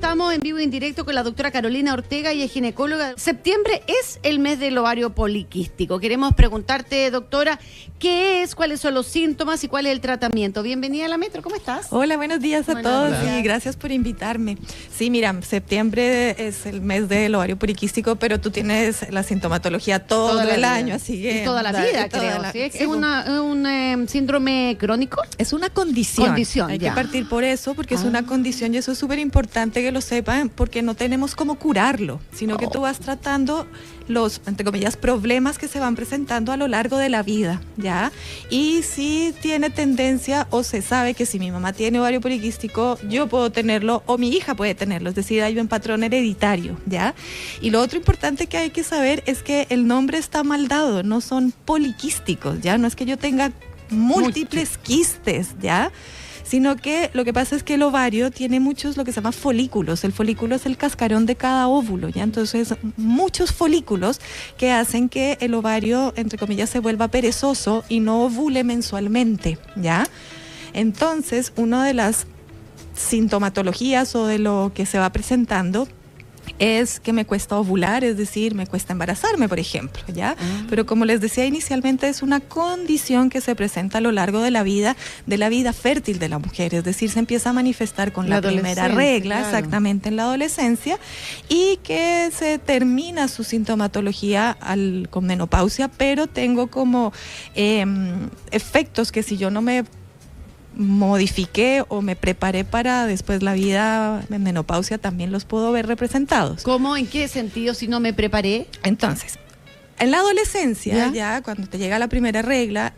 Estamos en vivo y en directo con la doctora Carolina Ortega, y es ginecóloga. Septiembre es el mes del ovario poliquístico. Queremos preguntarte, doctora, ¿qué es, cuáles son los síntomas y cuál es el tratamiento? Bienvenida a la Metro, ¿cómo estás? Hola, buenos días a todos y gracias por invitarme. Sí, mira, septiembre es el mes del ovario poliquístico, pero tú tienes la sintomatología todo el año, así que... Y toda la vida, creo. ¿Sí? ¿Es un síndrome crónico? Es una condición. Hay ya. que partir por eso, porque es una condición y eso es súper importante que lo sepan, porque no tenemos cómo curarlo, sino que tú vas tratando los, entre comillas, problemas que se van presentando a lo largo de la vida, ¿ya? Y si tiene tendencia o se sabe que si mi mamá tiene ovario poliquístico, yo puedo tenerlo o mi hija puede tenerlo, es decir, hay un patrón hereditario, ¿ya? Y lo otro importante que hay que saber es que el nombre está mal dado, no son poliquísticos, ¿ya? No es que yo tenga múltiples quistes, ¿ya? Sino que lo que pasa es que el ovario tiene muchos, lo que se llama folículos. El folículo es el cascarón de cada óvulo, ¿ya? Entonces, muchos folículos que hacen que el ovario, entre comillas, se vuelva perezoso y no ovule mensualmente, ¿ya? Entonces, una de las sintomatologías o de lo que se va presentando es que me cuesta ovular, es decir, me cuesta embarazarme, por ejemplo, ¿ya? Pero como les decía inicialmente, es una condición que se presenta a lo largo de la vida fértil de la mujer, es decir, se empieza a manifestar con la primera regla, claro, exactamente en la adolescencia, y que se termina su sintomatología con menopausia, pero tengo como efectos que si yo no me modifiqué o me preparé para después la vida en menopausia, también los puedo ver representados. ¿Cómo? ¿En qué sentido si no me preparé? Entonces, en la adolescencia, ya cuando te llega la primera regla,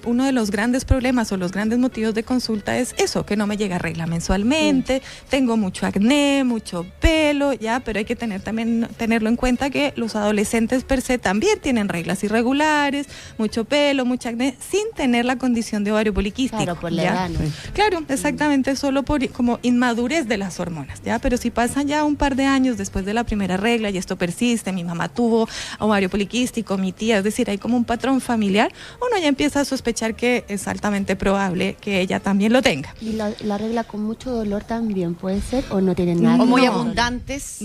uno de los grandes problemas o los grandes motivos de consulta es eso, que no me llega regla mensualmente, tengo mucho acné, mucho pelo, ya, pero hay que tenerlo en cuenta que los adolescentes per se también tienen reglas irregulares, mucho pelo, mucho acné, sin tener la condición de ovario poliquístico. Claro, por la ¿ya? edad, ¿no? Claro, exactamente, solo por como inmadurez de las hormonas, ya, pero si pasan ya un par de años después de la primera regla y esto persiste, mi mamá tuvo ovario poliquístico, mi tía, es decir, hay como un patrón familiar, uno ya empieza a sospechar que es altamente probable que ella también lo tenga. ¿Y la regla con mucho dolor también puede ser o no tiene nada? ¿O muy abundantes?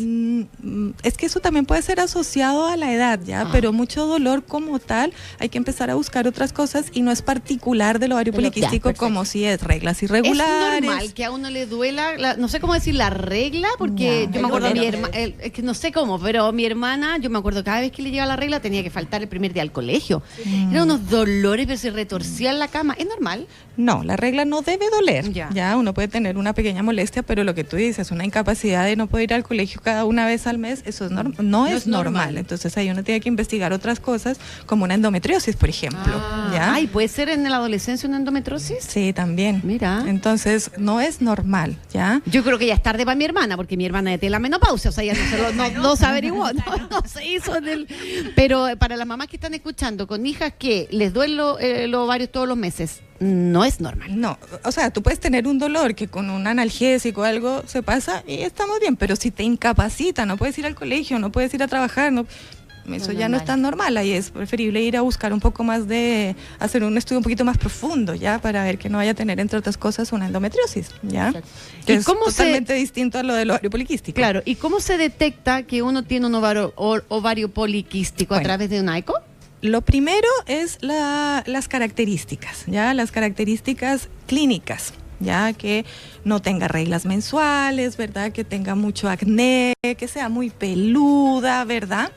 Es que eso también puede ser asociado a la edad, ¿ya? Pero mucho dolor como tal, hay que empezar a buscar otras cosas y no es particular del ovario poliquístico como si es reglas irregulares. ¿Es normal que a uno le duela, no sé cómo decir, la regla? Porque yo me acuerdo, es que no sé cómo, pero mi hermana, yo me acuerdo cada vez que le llegaba la regla tenía que faltar el primer día al colegio. Eran unos dolores, pero se retorcía en la cama. ¿Es normal? No, la regla no debe doler. Ya uno puede tener una pequeña molestia, pero lo que tú dices, una incapacidad de no poder ir al colegio cada una vez al mes, eso es no es normal. Entonces ahí uno tiene que investigar otras cosas, como una endometriosis, por ejemplo. ¿Ya? ¿Y puede ser en la adolescencia una endometriosis? Sí, también. Mira. Entonces no es normal, ¿ya? Yo creo que ya es tarde para mi hermana, porque mi hermana es de la menopausia, o sea, ya no se averiguó, no se hizo Pero para las mamás que están escuchando, con hijas que les duelen los ovarios todos los meses, no es normal. No, o sea, tú puedes tener un dolor que con un analgésico o algo se pasa y estamos bien, pero si te incapacita, no puedes ir al colegio, no puedes ir a trabajar, eso ya no es tan normal. Ahí es preferible ir a buscar un poco más hacer un estudio un poquito más profundo, ya, para ver que no vaya a tener, entre otras cosas, una endometriosis, ya. Que es totalmente distinto a lo del ovario poliquístico. Claro, ¿y cómo se detecta que uno tiene un ovario poliquístico? ¿A través de un eco? Lo primero es las características, ¿ya? Las características clínicas, ya, que no tenga reglas mensuales, ¿verdad? Que tenga mucho acné, que sea muy peluda, ¿verdad?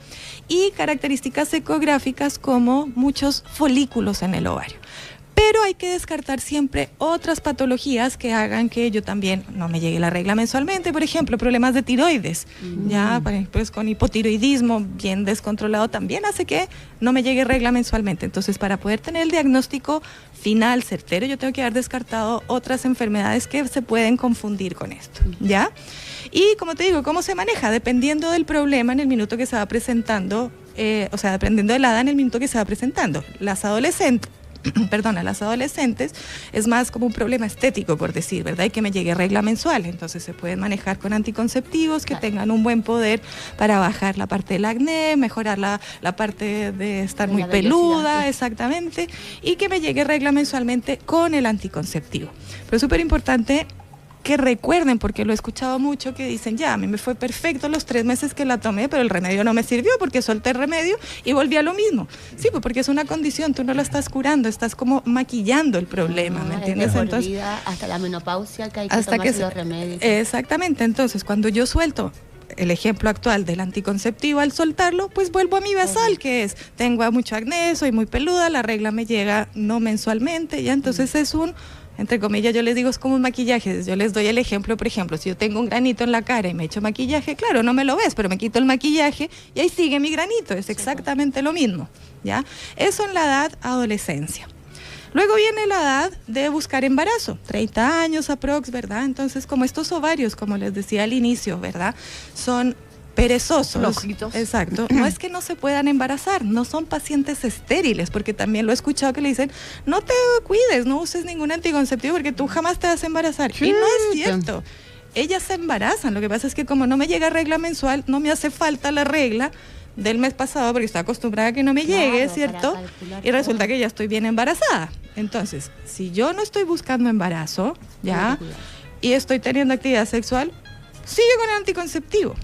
Y características ecográficas como muchos folículos en el ovario. Pero hay que descartar siempre otras patologías que hagan que yo también no me llegue la regla mensualmente. Por ejemplo, problemas de tiroides, ya, pues con hipotiroidismo bien descontrolado también hace que no me llegue regla mensualmente. Entonces, para poder tener el diagnóstico final certero, yo tengo que haber descartado otras enfermedades que se pueden confundir con esto, ¿ya? Y como te digo, ¿cómo se maneja? Dependiendo del problema en el minuto que se va presentando, o sea, dependiendo de la edad en el minuto que se va presentando. Las adolescentes es más como un problema estético, por decir, ¿verdad? Y que me llegue regla mensual. Entonces se pueden manejar con anticonceptivos que tengan un buen poder para bajar la parte del acné, mejorar la parte de estar muy peluda, exactamente, y que me llegue regla mensualmente con el anticonceptivo. Pero es súper importante que recuerden, porque lo he escuchado mucho, que dicen, ya, a mí me fue perfecto los 3 meses que la tomé, pero el remedio no me sirvió porque solté el remedio y volví a lo mismo. Sí, pues porque es una condición, tú no la estás curando, estás como maquillando el problema, ¿me entiendes? Entonces, vida hasta la menopausia que hay que tomarse los remedios. Exactamente, entonces cuando yo suelto el ejemplo actual del anticonceptivo, al soltarlo, pues vuelvo a mi basal, que es, tengo mucho acné, soy muy peluda, la regla me llega no mensualmente, ya, entonces es un, entre comillas, yo les digo, es como un maquillaje. Yo les doy el ejemplo, por ejemplo, si yo tengo un granito en la cara y me echo maquillaje, claro, no me lo ves, pero me quito el maquillaje y ahí sigue mi granito, es exactamente lo mismo, ¿ya? Eso en la edad adolescencia. Luego viene la edad de buscar embarazo, 30 años aprox, ¿verdad? Entonces, como estos ovarios, como les decía al inicio, ¿verdad? Son perezosos. Flojitos. Exacto. No es que no se puedan embarazar, no son pacientes estériles, porque también lo he escuchado que le dicen, no te cuides, no uses ningún anticonceptivo porque tú jamás te vas a embarazar. Y no es cierto. Ellas se embarazan, lo que pasa es que como no me llega regla mensual, no me hace falta la regla del mes pasado porque estoy acostumbrada a que no me llegue, ¿cierto? Y resulta que ya estoy bien embarazada. Entonces, si yo no estoy buscando embarazo, ya, y estoy teniendo actividad sexual, sigue con el anticonceptivo.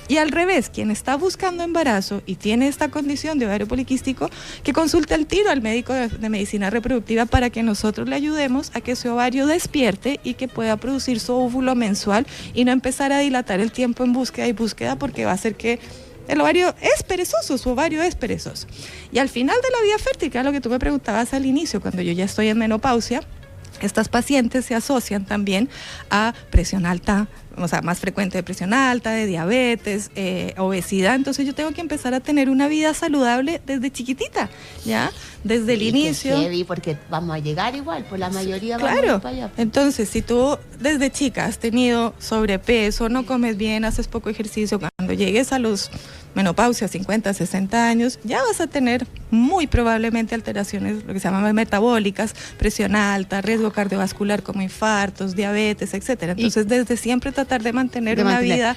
Y al revés, quien está buscando embarazo y tiene esta condición de ovario poliquístico, que consulte al tiro al médico de medicina reproductiva para que nosotros le ayudemos a que ese ovario despierte y que pueda producir su óvulo mensual y no empezar a dilatar el tiempo en búsqueda y búsqueda, porque va a hacer que el ovario es perezoso, su ovario es perezoso. Y al final de la vida fértil, que es lo que tú me preguntabas al inicio, cuando yo ya estoy en menopausia, estas pacientes se asocian también a presión alta, o sea, más frecuente de presión alta, de diabetes, obesidad. Entonces yo tengo que empezar a tener una vida saludable desde chiquitita, ¿ya? Desde el inicio. Heavy, porque vamos a llegar igual, pues la mayoría claro. Vamos para allá. Entonces, si tú desde chica has tenido sobrepeso, no comes bien, haces poco ejercicio, cuando llegues a los menopausia, 50, 60 años, ya vas a tener muy probablemente alteraciones, lo que se llaman metabólicas, presión alta, riesgo cardiovascular como infartos, diabetes, etcétera. Entonces, desde siempre tratar de mantener una vida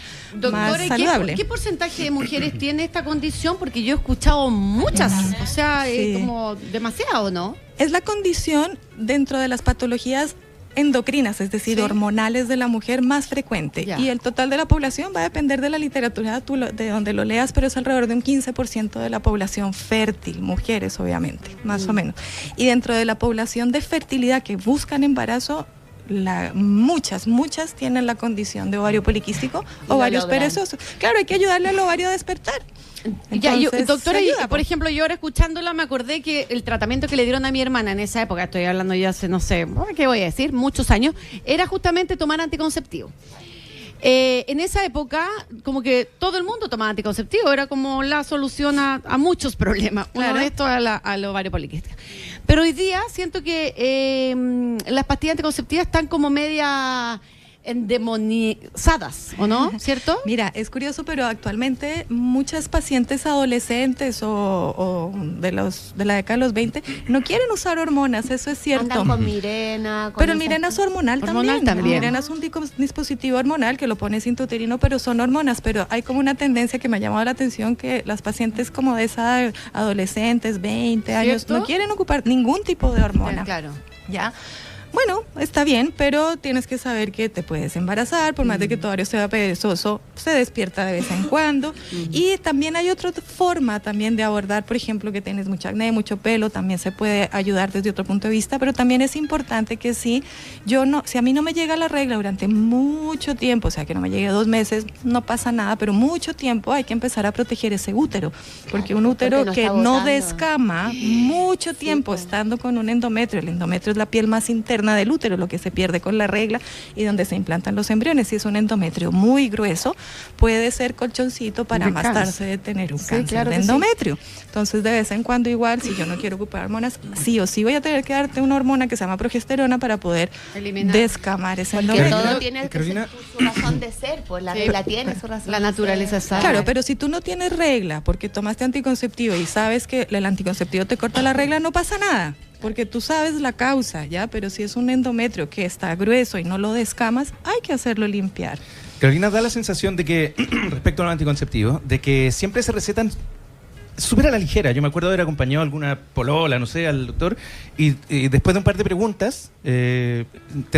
más saludable. ¿Qué porcentaje de mujeres tiene esta condición? Porque yo he escuchado muchas, o sea, como demasiado, ¿no? Es la condición dentro de las patologías endocrinas, es decir, hormonales de la mujer más frecuente. Ya. Y el total de la población va a depender de la literatura, de donde lo leas, pero es alrededor de un 15% de la población fértil, mujeres obviamente, más o menos. Y dentro de la población de fertilidad que buscan embarazo, muchas tienen la condición de ovario poliquístico, ovarios perezosos. Claro, hay que ayudarle al ovario a despertar. Entonces, doctora, por ejemplo, yo ahora escuchándola me acordé que el tratamiento que le dieron a mi hermana en esa época, estoy hablando ya hace, no sé, ¿qué voy a decir? Muchos años, era justamente tomar anticonceptivo. En esa época, como que todo el mundo tomaba anticonceptivo, era como la solución a muchos problemas. Claro. Uno de estos al ovario poliquístico. Pero hoy día siento que las pastillas anticonceptivas están como media endemonizadas, ¿o no? ¿Cierto? Mira, es curioso, pero actualmente muchas pacientes adolescentes o de la década de los 20 no quieren usar hormonas, eso es cierto. Andan con Mirena. Pero el Mirena es hormonal también. El Mirena es un dispositivo hormonal que lo pones intrauterino, pero son hormonas. Pero hay como una tendencia que me ha llamado la atención que las pacientes como de esa edad, adolescentes, 20 años, ¿cierto? No quieren ocupar ningún tipo de hormona. Claro. ¿Ya? Bueno, está bien, pero tienes que saber que te puedes embarazar, por más de que tu ovario sea perezoso, se despierta de vez en cuando. Y también hay otra forma también de abordar, por ejemplo, que tienes mucho acné, mucho pelo, también se puede ayudar desde otro punto de vista, pero también es importante que si a mí no me llega la regla durante mucho tiempo, o sea, que no me llegue 2 meses, no pasa nada, pero mucho tiempo hay que empezar a proteger ese útero, porque un útero que no descama mucho tiempo estando con un endometrio, el endometrio es la piel más interna del útero, lo que se pierde con la regla y donde se implantan los embriones. Si es un endometrio muy grueso, puede ser colchoncito para más tarde de tener un cáncer de endometrio. Entonces, de vez en cuando igual, si yo no quiero ocupar hormonas, sí o sí voy a tener que darte una hormona que se llama progesterona para poder descamar ese endometrio. Porque todo tiene su razón de ser, pues la regla tiene su razón. La naturaleza sabe. Claro, pero si tú no tienes regla porque tomaste anticonceptivo y sabes que el anticonceptivo te corta la regla, no pasa nada. Porque tú sabes la causa, ¿ya? Pero si es un endometrio que está grueso y no lo descamas, hay que hacerlo limpiar. Carolina, da la sensación de que, respecto al anticonceptivo, de que siempre se recetan súper a la ligera. Yo me acuerdo de haber acompañado a alguna polola, no sé, al doctor, y después de un par de preguntas, te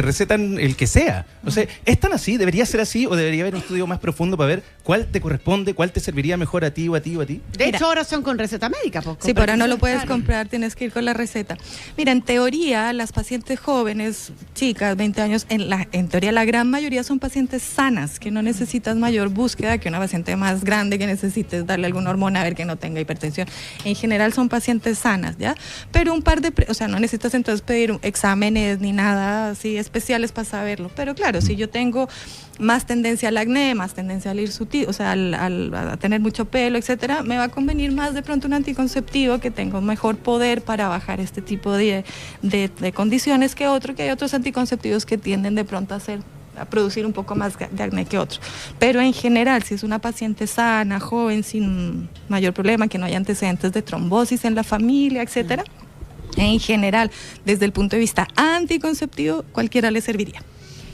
recetan el que sea. No sé, ¿es tan así? ¿Debería ser así? ¿O debería haber un estudio más profundo para ver cuál te corresponde, cuál te serviría mejor a ti o a ti o a ti? De hecho, ahora son con receta médica. Pues, sí, pero ahora no lo puedes comprar, tienes que ir con la receta. Mira, en teoría, las pacientes jóvenes, chicas, 20 años, en teoría la gran mayoría son pacientes sanas, que no necesitas mayor búsqueda que una paciente más grande que necesites darle alguna hormona a ver que no tenga hipertensión. En general son pacientes sanas, ¿ya? Pero un par de, o sea, no necesitas entonces pedir exámenes ni nada así especiales para saberlo. Pero claro, si yo tengo más tendencia al acné, más tendencia al hirsutismo, o sea, a tener mucho pelo, etcétera, me va a convenir más de pronto un anticonceptivo que tenga un mejor poder para bajar este tipo de condiciones que hay otros anticonceptivos que tienden de pronto a producir un poco más de acné que otros. Pero en general, si es una paciente sana, joven, sin mayor problema, que no haya antecedentes de trombosis en la familia, etcétera, en general, desde el punto de vista anticonceptivo, cualquiera le serviría.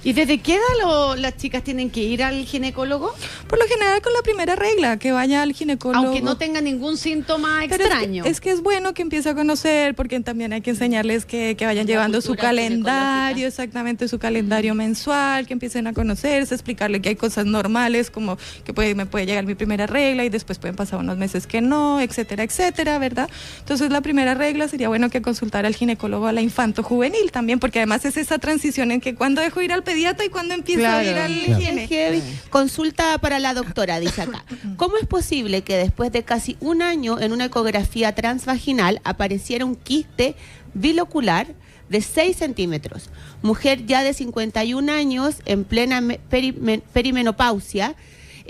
¿Y desde qué edad las chicas tienen que ir al ginecólogo? Por lo general con la primera regla, que vaya al ginecólogo. Aunque no tenga ningún síntoma extraño. Es que es bueno que empiece a conocer, porque también hay que enseñarles que vayan llevando su calendario, exactamente su calendario mensual, que empiecen a conocerse, explicarle que hay cosas normales, como que me puede llegar mi primera regla y después pueden pasar unos meses que no, etcétera, etcétera, ¿verdad? Entonces la primera regla sería bueno que consultara al ginecólogo a la infanto-juvenil también, porque además es esa transición en que cuando dejo ir al pediatra y cuando empiezo a ir al gine. Consulta para la doctora, dice acá. ¿Cómo es posible que después de casi un año en una ecografía transvaginal apareciera un quiste bilocular de 6 centímetros? Mujer ya de 51 años, en plena perimenopausia,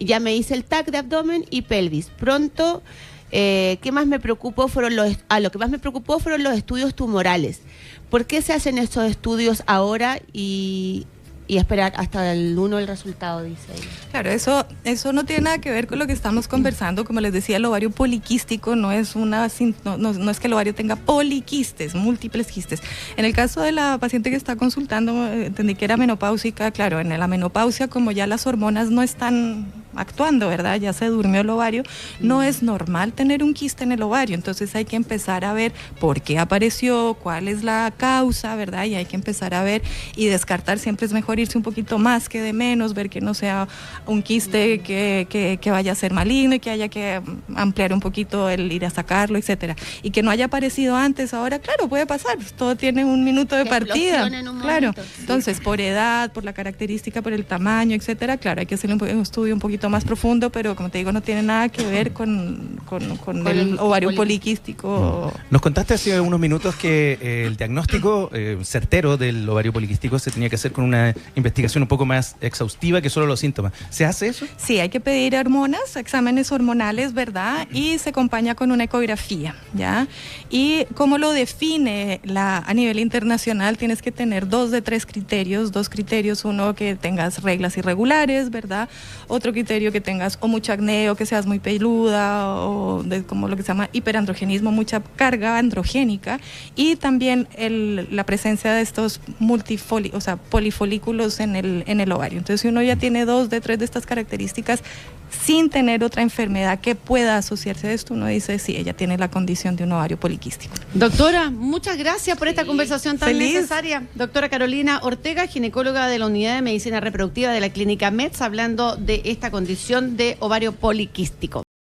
ya me hice el TAC de abdomen y pelvis. Pronto, lo que más me preocupó fueron los estudios tumorales. ¿Por qué se hacen estos estudios ahora y esperar hasta el 1 el resultado, dice ella? Claro, eso no tiene nada que ver con lo que estamos conversando. Como les decía, el ovario poliquístico no es que el ovario tenga poliquistes, múltiples quistes. En el caso de la paciente que está consultando, entendí que era menopáusica. Claro, en la menopausia, como ya las hormonas no están actuando, ¿verdad? Ya se durmió el ovario, no es normal tener un quiste en el ovario, entonces hay que empezar a ver por qué apareció, cuál es la causa, ¿verdad? Y hay que empezar a ver y descartar. Siempre es mejor irse un poquito más que de menos, ver que no sea un quiste que vaya a ser maligno y que haya que ampliar un poquito el ir a sacarlo, etcétera. Y que no haya aparecido antes. Ahora, claro, puede pasar, todo tiene un minuto de partida. Claro, entonces por edad, por la característica, por el tamaño, etcétera, claro, hay que hacer un estudio un poquito más profundo, pero como te digo, no tiene nada que ver con el ovario poliquístico. Nos contaste hace unos minutos que el diagnóstico certero del ovario poliquístico se tenía que hacer con una investigación un poco más exhaustiva que solo los síntomas. ¿Se hace eso? Sí, hay que pedir hormonas, exámenes hormonales, ¿verdad? Y se acompaña con una ecografía, ¿ya? Y cómo lo define a nivel internacional, tienes que tener 2 de 3 criterios. 2 criterios, uno que tengas reglas irregulares, ¿verdad? Otro criterio que tengas o mucho acné o que seas muy peluda o como lo que se llama hiperandrogenismo, mucha carga androgénica, y también la presencia de estos polifolículos en el ovario. Entonces, si uno ya tiene 2 de 3 de estas características sin tener otra enfermedad que pueda asociarse a esto, uno dice, sí, ella tiene la condición de un ovario poliquístico. Doctora, muchas gracias por esta conversación tan necesaria. Doctora Carolina Ortega, ginecóloga de la Unidad de Medicina Reproductiva de la Clínica MEDS, hablando de esta condición de ovario poliquístico.